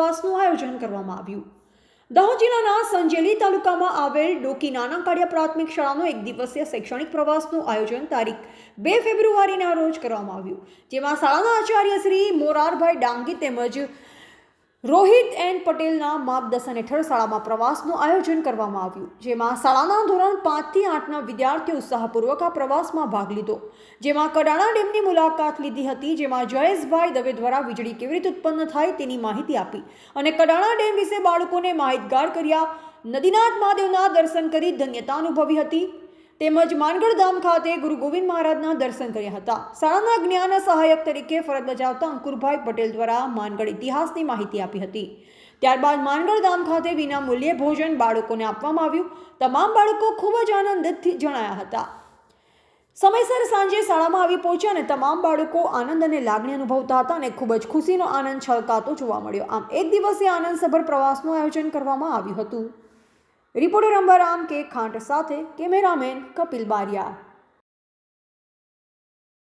પ્રવાસનું આયોજન કરવામાં આવ્યું. દાહોદ જિલ્લાના સંજેલી તાલુકામાં આવેલ ડોકી નાના કાળિયા પ્રાથમિક શાળાનો એક દિવસીય શૈક્ષણિક પ્રવાસનું આયોજન તારીખ 2 ફેબ્રુઆરીના રોજ કરવામાં આવ્યું, જેમાં શાળાના આચાર્ય શ્રી મોરારભાઈ ડાંગી તેમજ રોહિત એન પટેલના માર્ગદર્શન હેઠળ શાળામાં પ્રવાસનું આયોજન કરવામાં આવ્યું, જેમાં શાળાના ધોરણ 5 થી 8ના વિદ્યાર્થીઓ ઉત્સાહપૂર્વક આ પ્રવાસમાં ભાગ લીધો, જેમાં કડાણા ડેમની મુલાકાત લીધી હતી, જેમાં જયેશભાઈ દવે દ્વારા વીજળી કેવી રીતે ઉત્પન્ન થાય તેની માહિતી આપી અને કડાણા ડેમ વિશે બાળકોને માહિતગાર કર્યા. નદીનાથ મહાદેવના દર્શન કરી ધન્યતા અનુભવી હતી તેમજ માનગઢ ધામ ખાતે ગુરુ ગોવિંદ મહારાજના દર્શન કર્યા હતા. શાળાના જ્ઞાન સહાયક તરીકે ફરજ બજાવતા અંકુરભાઈ પટેલ દ્વારા માનગઢ ઇતિહાસની માહિતી આપી હતી. ત્યારબાદ માનગઢ ધામ ખાતે વિના મૂલ્યે ભોજન બાળકોને આપવામાં આવ્યું. તમામ બાળકો ખૂબ જ આનંદિત જણાયા હતા. સમયસર સાંજે શાળામાં આવી પહોંચ્યા અને તમામ બાળકો આનંદ અને લાગણી અનુભવતા હતા અને ખૂબ જ ખુશીનો આનંદ છલકાતો જોવા મળ્યો. આમ એક દિવસીય આનંદસભર પ્રવાસનું આયોજન કરવામાં આવ્યું હતું. રિપોર્ટર અંબારામ કે ખાંટ સાથે કેમેરામેન કપિલ બારિયા.